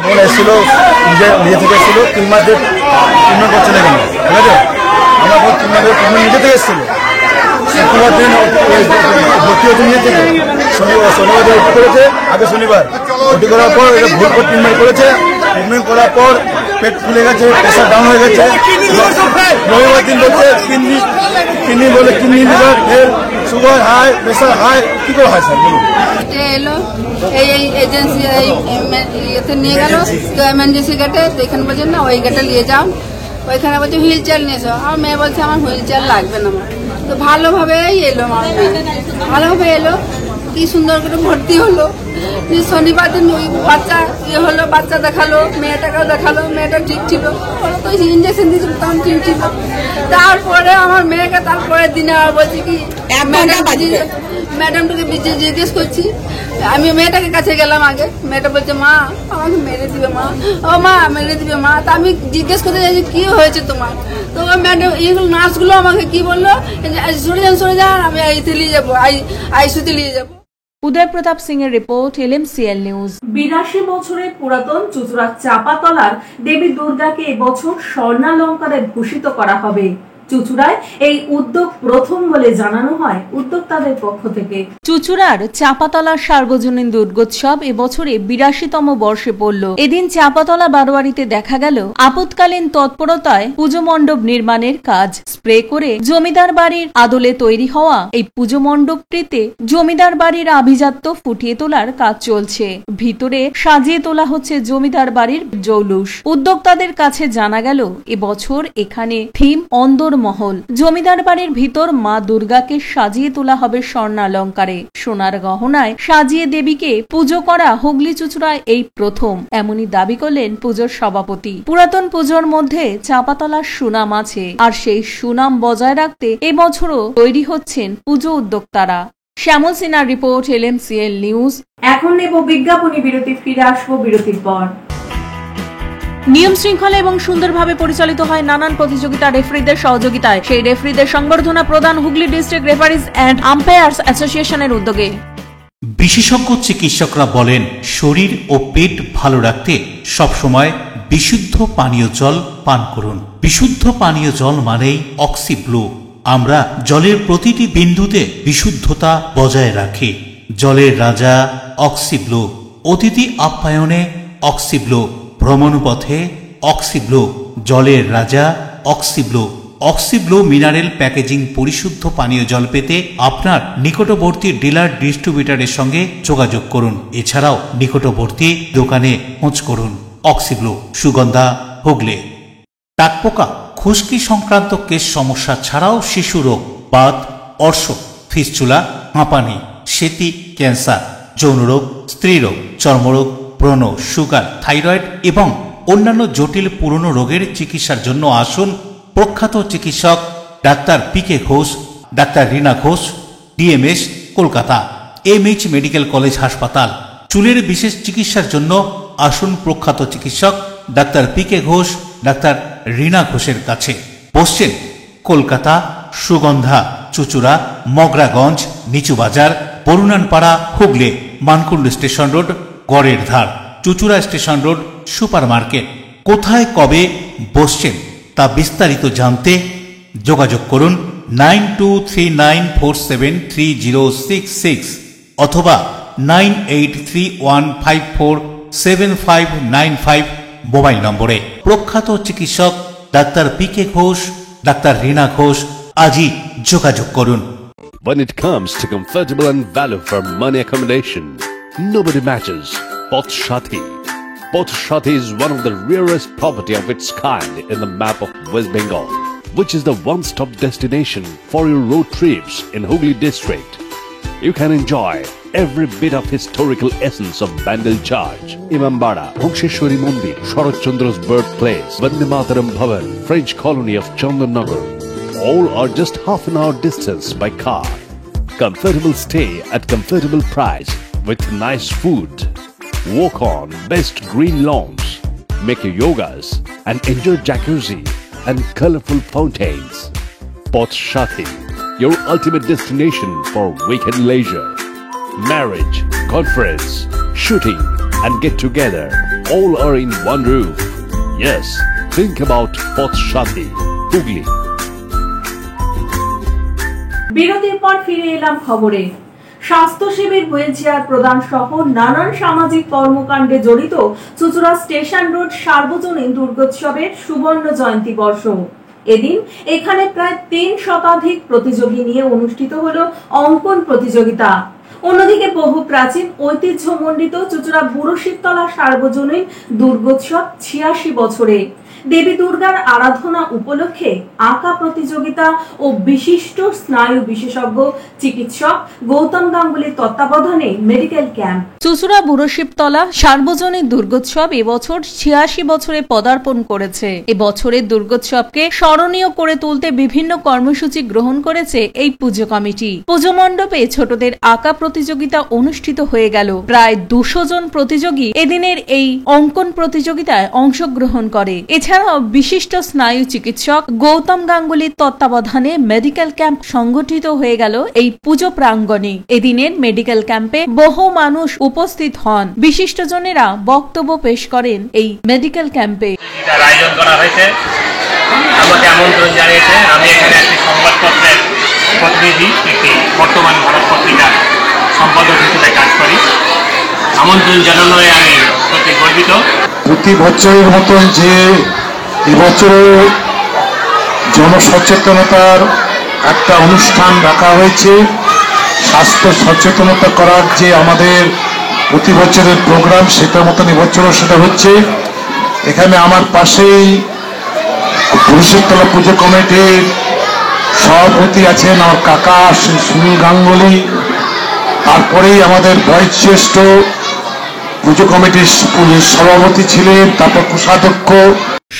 বোন এসেছিল, নিজে থেকে এসেছিল, 3 মাস ট্রিটমেন্ট করছে না কেন, ঠিক আছে? আমার বোন 3 মাস ট্রিটমেন্ট নিজে থেকে এসেছিল, শুক্রবার দিন ভর্তি হচ্ছে নিজে থেকে। শনিবার ভর্তি করেছে, আগে শনিবার ভর্তি করার পর এটা ভুল করে ট্রিটমেন্ট করেছে। ট্রিটমেন্ট করার পর পেট ফুলে গেছে, প্রেশার ডাউন হয়ে গেছে। রবিবার দিন বলছে কিডনি বলে kidney liver fail, sugar high, pressure high. কি করে হয় স্যার বলুন? এলো এই এজেন্সি ইয়েতে নিয়ে গেল তো এমার্জেন্সি গেটে, তো এখানে বলছেন না ওই গেটে নিয়ে যাও, ওইখানে বলছে হুইল চেয়ার নিয়ে এসো। আমার মেয়ে বলছে আমার হুইল চেয়ার লাগবে না, আমার তো ভালোভাবেই এলো, আমার মেয়ে ভালোভাবে এলো, কি সুন্দর করে ভর্তি হলো। শনিবার দিন ওই বাচ্চা ইয়ে হলো, বাচ্চা দেখালো, মেয়েটাকেও দেখালো, মেয়েটা ঠিক ছিল, ওরা তো ইঞ্জেকশন দিয়েছিল তখন ঠিক ছিল। তারপরে আমার মেয়েকে তারপরের দিনে আর বলছি কি ম্যাডামটাকে জিজ্ঞেস করছি, আমি মেয়েটাকে কাছে গেলাম আগে, মেয়েটা বলছে মা আমাকে মেরে দিবে মা, ও মা মেরে দিবে মা। তা আমি জিজ্ঞেস করতে চাইছি কি হয়েছে তোমার, তো ম্যাডাম এইগুলো নার্সগুলো আমাকে কি বললো, সরে যান আমি আইতে নিয়ে যাবো, আইসিইউতে নিয়ে যাবো। উদয় প্রতাপ সিং এর রিপোর্ট, LMCL নিউজ। 82 বছরের পুরাতন চুচুড়া চাপাতলার দেবী দুর্গাকে এবছর স্বর্ণালঙ্কারে ভূষিত করা হবে। চুচুড়ায় এই উদ্যোগ প্রথম বলে জানানো হয় উদ্যোক্তাদের পক্ষ থেকে। চুচুড়ার চাপাতলার সার্বজনীন দুর্গোৎসব এবছরে 82তম বর্ষে পড়ল। এদিন চাপাতলা বারোয়ারিতে দেখা গেল আপৎকালীন তৎপরতায় পুজো মণ্ডপ নির্মাণের কাজ। স্প্রে করে জমিদার বাড়ির আদলে তৈরি হওয়া এই পুজো মণ্ডপটিতে জমিদার বাড়ির আভিজাত্য ফুটিয়ে তোলার কাজ চলছে। ভিতরে সাজিয়ে তোলা হচ্ছে জমিদার বাড়ির জৌলুস। উদ্যোক্তাদের কাছে জানা গেল এবছর এখানে থিম অন্দর মহল। জমিদার বাড়ির ভিতর মা দুর্গাকে সাজিয়ে তোলা হবে স্বর্ণালঙ্কারে। সোনার গহনায় সাজিয়ে দেবীকে পুজো করা হুগলি চুচুড়ায় এই প্রথম, এমনই দাবি করলেন পুজোর সভাপতি। পুরাতন পুজোর মধ্যে চাপাতলার সুনাম আছে, আর সেই সুনাম বজায় রাখতে এবছরও তৈরি হচ্ছেন পুজো উদ্যোক্তারা। শ্যামল সিনহার রিপোর্ট, LMCL নিউজ। এখন নেব বিজ্ঞাপনী বিরতি, ফিরে আসবো বিরতির পর। নিয়ম শৃঙ্খলা এবং সুন্দরভাবে পরিচালিত হয় নানান প্রতিযোগিতা রেফারিদের সহযোগিতায়। সেই রেফারিদের সংবর্ধনা প্রদান Hooghly district referee's and umpires অ্যাসোসিয়েশনের উদ্যোগে। বিশেষজ্ঞ চিকিৎসকরা বলেন, শরীর ও পেট ভালো রাখতে সবসময় বিশুদ্ধ পানীয় জল পান করুন। বিশুদ্ধ পানীয় জল মানেই অক্সিব্লু। আমরা জলের প্রতিটি বিন্দুতে বিশুদ্ধতা বজায় রাখি। জলের রাজা অক্সিব্লু, অতিথি আপ্যায়নে অক্সিব্লু, ভ্রমণ পথে অক্সিব্লু, জলের রাজা অক্সিব্লু। অক্সিব্লু মিনারেল প্যাকেজিং পরিশুদ্ধ পানীয় জল পেতে আপনার নিকটবর্তী ডিলার ডিস্ট্রিবিউটরের সঙ্গে যোগাযোগ করুন। এছাড়াও নিকটবর্তী দোকানে খোঁজ করুন। অক্সিব্লু, সুগন্ধা, হুগলি। টাকপোকা, খুশকি সংক্রান্ত কেশ সমস্যা ছাড়াও শিশু রোগ, বাত, অর্শ, ফিস্চুলা, হাঁপানি, সেতি, ক্যান্সার, যৌন রোগ, স্ত্রী রোগ, চর্মরোগ, ব্রণ, সুগার, থাইরয়েড এবং অন্যান্য জটিল পুরনো রোগের চিকিৎসার জন্য আসুন প্রখ্যাত চিকিৎসক doctor PK Ghosh, doctor Rina Ghosh, DMS, Kolkata, MH medical college হাসপাতাল। চুলের বিশেষ চিকিৎসার জন্য আসুন প্রখ্যাত চিকিৎসক doctor PK Ghosh, doctor Rina ঘোষের কাছে। বসছেন কলকাতা, সুগন্ধা, চুচুড়া, মগরাগঞ্জ, নিচু বাজার, বরুণানপাড়া, হুগলি, মানকুণ্ড স্টেশন রোড, গড়ের ধার, Chuchura station road, super market. কোথায় কবে বসছেন তা বিস্তারিত জানতে যোগাযোগ করুন 9239473066 অথবা 9831547595 মোবাইল নম্বরে। প্রখ্যাত চিকিৎসক ডাক্তার পিকে ঘোষ, ডাক্তার রীনা ঘোষ আজই যোগাযোগ করুন। When it comes to comfortable and value for money accommodation, nobody matches Poth Shati. Poth Shati is one of the rarest property of its kind in the map of West Bengal, which is the one-stop destination for your road trips in Hooghly district. You can enjoy every bit of historical essence of Bandel Church, Imambara, Bhongsheshwari Mandir, Sharat Chandra's birthplace, Vande Mataram Bhavan, French colony of Chandannagar. All are just half an hour distance by car. Comfortable stay at comfortable price with nice food. Walk on best green lawns, make your yogas and enjoy jacuzzi and colorful fountains. Poth Shati, your ultimate destination for weekend leisure. Marriage, conference, shooting and get together all are in one roof. Yes, think about Poth Shati, Hooghly. বিরতির পর ফিরে এলাম খবরে। স্বাস্থ্য শিবির, হুইল চেয়ার প্রদান সহ নানান সামাজিক কর্মকাণ্ডে জড়িত চুচুড়া স্টেশন রোড সার্বজনীন দুর্গোৎসবের সুবর্ণ জয়ন্তী বর্ষ। এদিন এখানে প্রায় 3 শতাধিক প্রতিযোগী নিয়ে অনুষ্ঠিত হলো অঙ্কন প্রতিযোগিতা। অন্যদিকে বহু প্রাচীন ঐতিহ্যমণ্ডিত চুচুড়া বুড়ো শিবতলা সার্বজনীন দুর্গোৎসব 86 বছরে দেবী দুর্গার আরাধনা উপলক্ষে আঁকা প্রতিযোগিতা ও বিশিষ্ট স্নায়ু বিশেষজ্ঞ চিকিৎসক গৌতম গাঙ্গুলির তত্ত্বাবধানে মেডিকেল ক্যাম্প। চুচুড়া বুড়ো শিবতলা সার্বজনীন দুর্গোৎসব এবছর 86 বছরে পদার্পণ করেছে। এবছরের দুর্গোৎসবকে স্মরণীয় করে তুলতে বিভিন্ন কর্মসূচি গ্রহণ করেছে এই পুজো কমিটি। পুজো মণ্ডপে ছোটদের আঁকা প্রতিযোগিতা অনুষ্ঠিত হয়ে গেল। প্রায় 200 জন প্রতিযোগী এদিনের এই অঙ্কন প্রতিযোগিতায় অংশগ্রহণ করে। এছাড়াও বিশিষ্ট স্নায়ু চিকিৎসক গৌতম গাঙ্গুলির তত্ত্বাবধানে মেডিকেল ক্যাম্প সংগঠিত হয়ে গেল এই পুজো প্রাঙ্গণে। এদিনের মেডিকেল ক্যাম্পে বহু মানুষ উপস্থিত হন। বিশিষ্টজনেরা বক্তব্য পেশ করেন এই মেডিকেল ক্যাম্পে। আয়োজন করা হয়েছে, আমাকে আমন্ত্রণ জানিয়েছে। আমি এখানে একটি সংবাদপত্রের প্রতিনিধি, একটি বর্তমান ভারত পত্রিকার সম্পাদক হিসেবে কাজ করি। আমন্ত্রণ জানানোয় আমি সত্যি গর্বিত। প্রতি বছরের মতন যে এবছরও জনসচেতনতার একটা অনুষ্ঠান রাখা হয়েছে, স্বাস্থ্য সচেতনতা করার যে আমাদের প্রতি বছরের প্রোগ্রাম, সেটার মতন এবছরও সেটা হচ্ছে। এখানে আমার পাশেই বুড়োশিবতলা পুজো কমিটির সভাপতি আছেন আমার কাকা সুনীল গাঙ্গুলি। তারপরেই আমাদের বয়োজ্যেষ্ঠ পুজো কমিটির সভাপতি ছিলেন, তারপর কোষাধ্যক্ষ।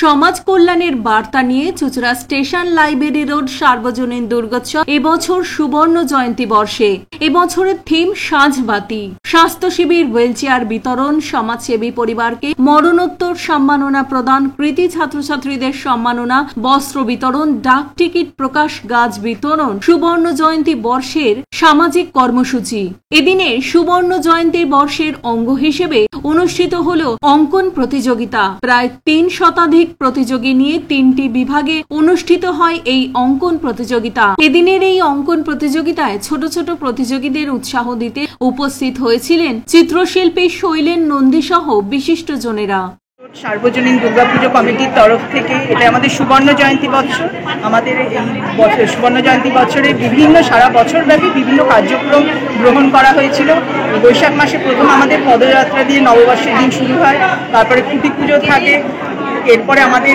সমাজ কল্যাণের বার্তা নিয়ে চুচুড়া স্টেশন লাইব্রেরি রোড সার্বজনীন দুর্গোৎসব এবছর সুবর্ণ জয়ন্তী বর্ষে। এবছরের থিম সাঁঝবাতি। স্বাস্থ্য শিবির, হুইল চেয়ার বিতরণ, সমাজসেবী পরিবারকে মরণোত্তর সম্মাননা প্রদান, কৃতি ছাত্রছাত্রীদের সম্মাননা, বস্ত্র বিতরণ, ডাক টিকিট প্রকাশ, গাছ বিতরণ সুবর্ণ জয়ন্তী বর্ষের সামাজিক কর্মসূচি। এদিনের সুবর্ণ জয়ন্তী বর্ষের অঙ্গ হিসেবে অনুষ্ঠিত হল অঙ্কন প্রতিযোগিতা। প্রায় 3 শতাধিক প্রতিযোগী নিয়ে 3টি বিভাগে অনুষ্ঠিত হয় এই অঙ্কন প্রতিযোগিতা। এদিনের এই অঙ্কন প্রতিযোগিতায় ছোট ছোট প্রতিযোগীদের উৎসাহ দিতে উপস্থিত হয়েছিলেন চিত্রশিল্পী শৈলেন নন্দী সহ বিশিষ্ট জনেরা। সার্বজনীন দুর্গাপুজো কমিটির তরফ থেকে এটা আমাদের সুবর্ণ জয়ন্তী বছর। আমাদের এই সুবর্ণ জয়ন্তী বছরে বিভিন্ন সারা বছর ব্যাপী বিভিন্ন কার্যক্রম গ্রহণ করা হয়েছিল। বৈশাখ মাসে প্রথম আমাদের পদযাত্রা দিয়ে নববর্ষের দিন শুরু হয়, তারপরে খুঁটি পুজো থাকে, এরপরে আমাদের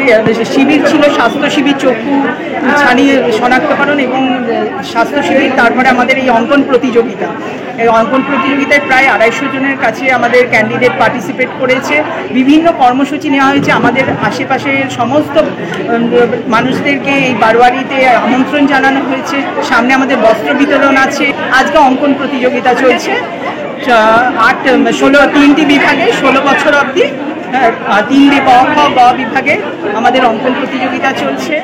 শিবির ছিল, স্বাস্থ্য শিবির, চক্ষু ছানি শনাক্তকরণ এবং স্বাস্থ্য শিবির, তারপরে আমাদের এই অঙ্কন প্রতিযোগিতা। এই অঙ্কন প্রতিযোগিতায় প্রায় 250 জনের কাছে আমাদের ক্যান্ডিডেট পার্টিসিপেট করেছে। বিভিন্ন কর্মসূচি নেওয়া হয়েছে। আমাদের আশেপাশের সমস্ত মানুষদেরকে এই বারোয়ারিতে আমন্ত্রণ জানানো হয়েছে। সামনে আমাদের বস্ত্র বিতরণ আছে। আজকে অঙ্কন প্রতিযোগিতা চলছে 3টি বিভাগে 16 বছর অবধি হ্যাঁ 3D ক খ গ বিভাগে আমাদের অঙ্কন প্রতিযোগিতা চলছে।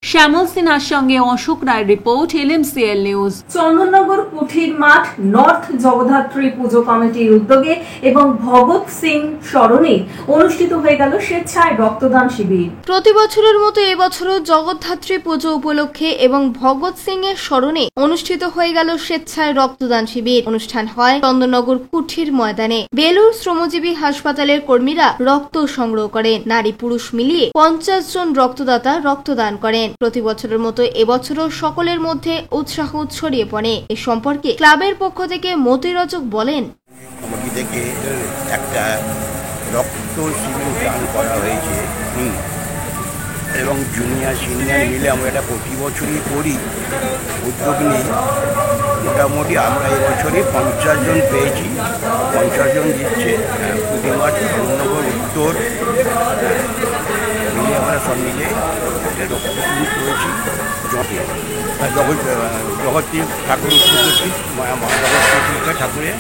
শ্যামল সিনহার সঙ্গে অশোক রায় রিপোর্ট, LMCL নিউজ। চন্দননগর কুঠির মাঠ নর্থ জগদ্ধাত্রী পুজো কমিটির উদ্যোগে এবং ভগৎ সিং স্মরণে অনুষ্ঠিত হয়ে গেল স্বেচ্ছায় রক্তদান শিবির। প্রতি বছরের মতো এবছরও জগদ্ধাত্রী পুজো উপলক্ষে এবং ভগৎ সিং এর স্মরণে অনুষ্ঠিত হয়ে গেল স্বেচ্ছায় রক্তদান শিবির। অনুষ্ঠান হয় চন্দননগর কুঠির ময়দানে। বেলুর শ্রমজীবী হাসপাতালের কর্মীরা রক্ত সংগ্রহ করেন। নারী পুরুষ মিলিয়ে 50 জন রক্তদাতা রক্তদান করেন। প্রতি বছরের মতো এবছরও সকলের মধ্যে উৎসাহ ছড়িয়ে পড়ে। এ সম্পর্কে ক্লাবের পক্ষ থেকে মতিরচক বলেন, কমিটি থেকে একটা রক্ত শিবির দান করা হয়েছে এবং জুনিয়র সিনিয়র মিলে আমরা এটা প্রতি বছরই করি, উদ্যোগ নিই। মোটামুটি আমরা এবছরে 50 জন পেয়েছি, 50 জন দিচ্ছে কুটিমাঠ চন্দননগর উত্তর মিলে আমরা সব মিলে রক্ত শিবির করেছি। জগৎটি ঠাকুর উপলক্ষে জগৎ ঠাকুরের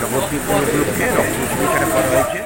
জগৎটি উপলক্ষে রক্ত শিবিরটা করা হয়েছে।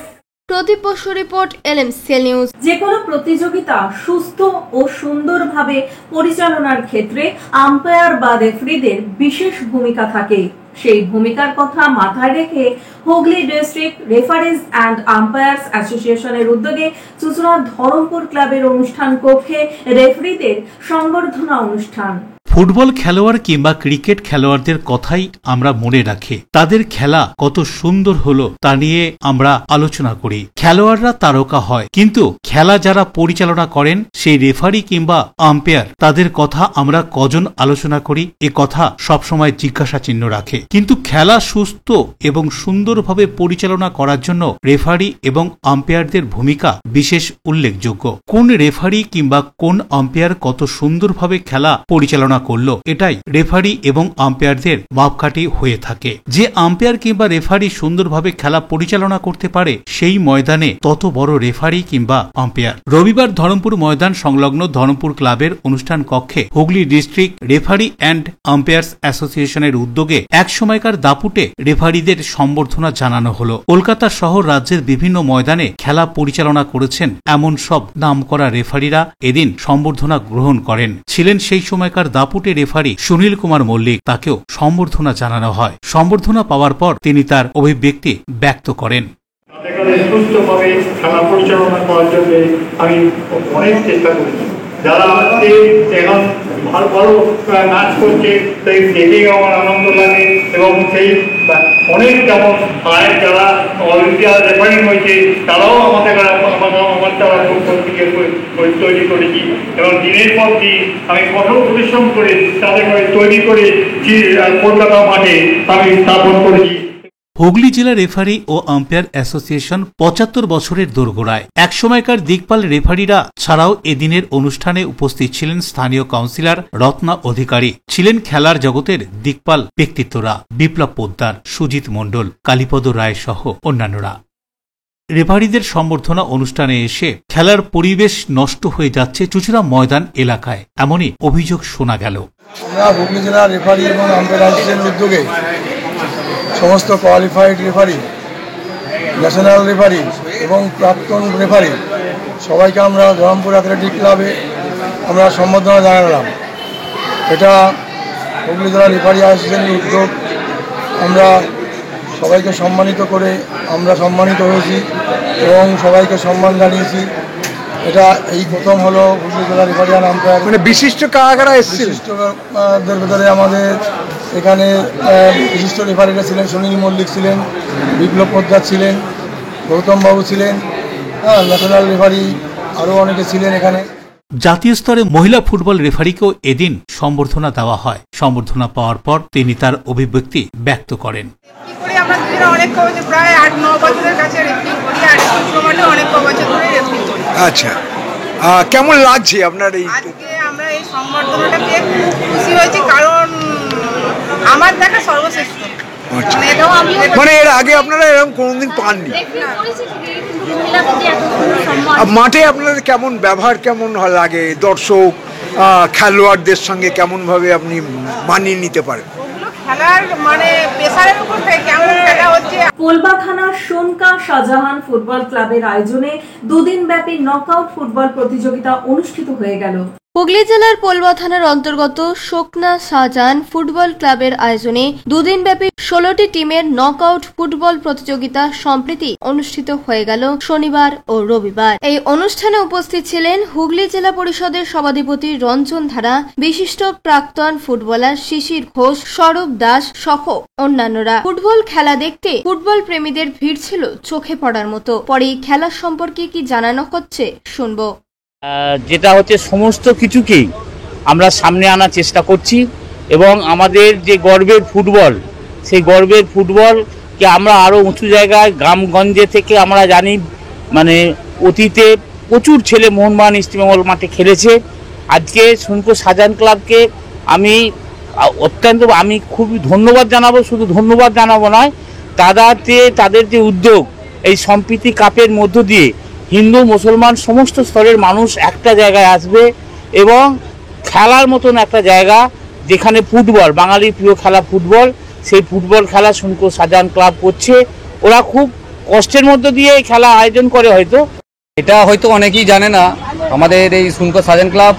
প্রদীপ বসু রিপোর্ট, LMCL নিউজ। যে কোনো প্রতিযোগিতা সুস্থ ও সুন্দরভাবে পরিচালনার ক্ষেত্রে আম্পায়ার বা রেফারিদের বিশেষ ভূমিকা থাকে। সেই ভূমিকার কথা মাথায় রেখে Hooghly district referee's and umpires অ্যাসোসিয়েশনের উদ্যোগে চুঁচুড়া ধরমপুর ক্লাবের অনুষ্ঠান কক্ষে রেফারিদের সংবর্ধনা অনুষ্ঠান। ফুটবল খেলোয়াড় কিংবা ক্রিকেট খেলোয়াড়দের কথাই আমরা মনে রাখি। তাদের খেলা কত সুন্দর হলো তা নিয়ে আমরা আলোচনা করি। খেলোয়াড়রা তারকা হয়, কিন্তু খেলা যারা পরিচালনা করেন সেই রেফারি কিংবা আম্পায়ার তাদের কথা আমরা কজন আলোচনা করি? এ কথা সবসময় জিজ্ঞাসা চিহ্ন রাখে। কিন্তু খেলা সুস্থ এবং সুন্দরভাবে পরিচালনা করার জন্য রেফারি এবং আম্পায়ারদের ভূমিকা বিশেষ উল্লেখযোগ্য। কোন রেফারি কিংবা কোন আম্পায়ার কত সুন্দরভাবে খেলা পরিচালনা করলো, এটাই রেফারি এবং আম্পায়ারদের মাপকাঠি হয়ে থাকে। যে আম্পায়ার কিংবা রেফারি সুন্দরভাবে খেলা পরিচালনা করতে পারে সেই ময়দানে তত বড় রেফারি কিংবা আম্পায়ার। রবিবার ধরমপুর ময়দান সংলগ্ন ধরমপুর ক্লাবের অনুষ্ঠান কক্ষে Hooghly district referee and umpires অ্যাসোসিয়েশনের উদ্যোগে এক সময়কার দাপুটে রেফারিদের সম্বর্ধনা জানানো হলো। কলকাতা সহ রাজ্যের বিভিন্ন ময়দানে খেলা পরিচালনা করেছেন এমন সব নামকরা রেফারিরা এদিন সম্বর্ধনা গ্রহণ করেন। ছিলেন সেই সময়কার দাপুটে রেফারি সুনীল কুমার মল্লিক। তাকেও সম্বর্ধনা জানানো হয়। সম্বর্ধনা পাওয়ার পর তিনি তার অভিব্যক্তি ব্যক্ত করেন। সুস্থভাবে খেলা পরিচালনা করার জন্য আমি অনেক চেষ্টা করেছি। যারা এখন ভালো ভালো ম্যাচ করছে সেই দেখেই আমার আনন্দ লাগে এবং সেই অনেক যেমন আয়ের যারা অলিম্পিয়াড রেফারিং হয়েছে তারাও আমার তারা তৈরি করেছি এবং দিনের পর দিন আমি কঠোর পরিশ্রম করে তাদের তৈরি করে কলকাতা মাঠে আমি স্থাপন করেছি। হুগলি জেলা রেফারি ও আম্পায়ার অ্যাসোসিয়েশন 75 বছরের দোরগোড়ায়। একসময়কার দিকপাল রেফারিরা ছাড়াও এদিনের অনুষ্ঠানে উপস্থিত ছিলেন স্থানীয় কাউন্সিলর রত্না অধিকারী, ছিলেন খেলার জগতের দিকপাল ব্যক্তিত্বরা বিপ্লব পোদ্দার, সুজিত মণ্ডল, কালীপদ রায় সহ অন্যান্যরা। রেফারিদের সম্বর্ধনা অনুষ্ঠানে এসে খেলার পরিবেশ নষ্ট হয়ে যাচ্ছে চুঁচুড়া ময়দান এলাকায়, এমনই অভিযোগ শোনা গেল। আমরা হুগলি জেলা রেফারি এবং আম্পায়ার অ্যাসোসিয়েশনের উদ্যোগে সমস্ত কোয়ালিফাইড রেফারি, ন্যাশনাল রেফারি এবং প্রাক্তন রেফারি সবাইকে আমরা ধরমপুর অ্যাথলেটিক ক্লাবে আমরা সম্বর্ধনা জানালাম। এটা হুগলি জেলা রেফারি অ্যাসোসিয়েশনের উদ্যোগ। আমরা সবাইকে সম্মানিত করে আমরা সম্মানিত হয়েছি এবং সবাইকে সম্মান জানিয়েছি। এটা এই প্রথম হলো হুগলি জেলা রেফারি অ্যান্ড আম্পায়ার। মানে বিশিষ্ট কারা এসেছে? বিশিষ্টদের ভেতরে আমাদের এখানে বিশিষ্ট রেফারিরা ছিলেন, সুনীল মল্লিক ছিলেন, বিপ্লব পোদ্দার ছিলেন, গৌতম বাবু ছিলেন, ন্যাশনাল রেফারি আরও অনেকে ছিলেন এখানে। জাতীয় স্তরে মহিলা ফুটবল রেফারিকেও এদিন সম্বর্ধনা দেওয়া হয়। সম্বর্ধনা পাওয়ার পর তিনি তার অভিব্যক্তি ব্যক্ত করেন। প্রায় 8-9 বছরের কাছে রেফারি করি আর অনেক বছর ধরে রেফারি করি। আচ্ছা, কেমন লাগছে আপনার এই? আজকে আমরা এই সম্বর্ধনাটা পেয়ে খুশি হয়েছি, কারণ আমার দেখা সর্বশ্রেষ্ঠ। মানে এর আগে আপনারা এরকম কোনোদিন পাননি? মাঠে আপনাদের কেমন ব্যবহার কেমন লাগে? দর্শক খেলোয়াড়দের সঙ্গে কেমন ভাবে আপনি মানিয়ে নিতে পারেন? খেলার মানে প্রেসারের উপর থেকে কেমন খেলা হচ্ছে। কোলবা থানার সোনকা শাহজাহান ফুটবল ক্লাবের আয়োজনে দুদিন ব্যাপী নকআউট ফুটবল প্রতিযোগিতা অনুষ্ঠিত হয়ে গেল। হুগলি জেলার পোলবা থানার অন্তর্গত সোকনা শাহজাহান ফুটবল ক্লাবের আয়োজনে দুদিনব্যাপী 16টি টিমের নকআউট ফুটবল প্রতিযোগিতা সম্প্রতি অনুষ্ঠিত হয়ে গেল শনিবার ও রবিবার। এই অনুষ্ঠানে উপস্থিত ছিলেন হুগলি জেলা পরিষদের সভাধিপতি রঞ্জন ধারা, বিশিষ্ট প্রাক্তন ফুটবলার শিশির ঘোষ, স্বরূপ দাস সহ অন্যান্যরা। ফুটবল খেলা দেখতে ফুটবল প্রেমীদের ভিড় ছিল চোখে পড়ার মতো। পরে এই খেলা সম্পর্কে কি জানানো হচ্ছে শুনবো। যেটা হচ্ছে সমস্ত কিছুকেই আমরা সামনে আনার চেষ্টা করছি এবং আমাদের যে গর্বের ফুটবল, সেই গর্বের ফুটবলকে আমরা আরও উঁচু জায়গায় গ্রামগঞ্জে থেকে আমরা জানি মানে অতীতে প্রচুর ছেলে মোহনবাগান ইস্টবেঙ্গল মাঠে খেলেছে। আজকে সোনকা শাহজাহান ক্লাবকে আমি খুবই ধন্যবাদ জানাবো, শুধু ধন্যবাদ জানাবো নয়, তাদের যে উদ্যোগ এই সম্প্রীতি কাপের মধ্য দিয়ে হিন্দু মুসলমান সমস্ত স্তরের মানুষ একটা জায়গায় আসবে এবং খেলার মতন একটা জায়গা যেখানে ফুটবল, বাঙালির প্রিয় খেলা ফুটবল, সেই ফুটবল খেলা সোনকা শাহজাহান ক্লাব করছে। ওরা খুব কষ্টের মধ্য দিয়ে এই খেলা আয়োজন করে। হয়তো এটা হয়তো অনেকেই জানে না, আমাদের এই সোনকা শাহজাহান ক্লাব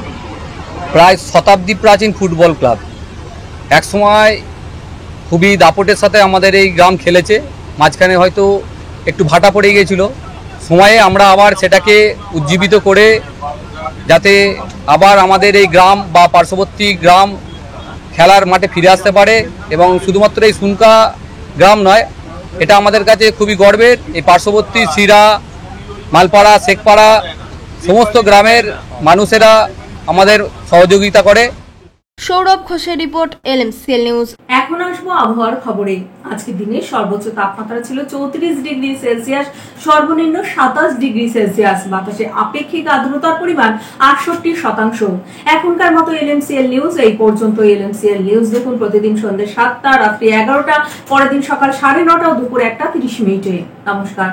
প্রায় শতাব্দী প্রাচীন ফুটবল ক্লাব। একসময় খুবই দাপটের সাথে আমাদের এই গ্রাম খেলেছে, মাঝখানে হয়তো একটু ভাটা পড়ে গিয়েছিল। সময়ে আমরা আবার সেটাকে উজ্জীবিত করে যাতে আবার আমাদের এই গ্রাম বা পার্শ্ববর্তী গ্রাম খেলার মাঠে ফিরে আসতে পারে এবং শুধুমাত্র এই সোনকা গ্রাম নয়, এটা আমাদের কাছে খুবই গর্বের। এই পার্শ্ববর্তী সিরা, মালপাড়া, শেখপাড়া সমস্ত গ্রামের মানুষেরা আমাদের সহযোগিতা করে। সৌরভ ঘোষের রিপোর্ট, LMCL নিউজ। এখন আসবো আবহাওয়ার খবরে। আজকে দিনের সর্বোচ্চ তাপমাত্রা ছিল 34 ডিগ্রি সেলসিয়াস, সর্বনিম্ন 27 ডিগ্রি সেলসিয়াস। বাতাসে আপেক্ষিক আর্দ্রতার পরিমাণ 68%। এখনকার মতো LMCL নিউজ এই পর্যন্ত। LMCL নিউজ দেখুন প্রতিদিন সন্ধ্যে 7টা, রাত্রি 11টা, পরের দিন সকাল 9:30 ও দুপুর 1:30 নমস্কার।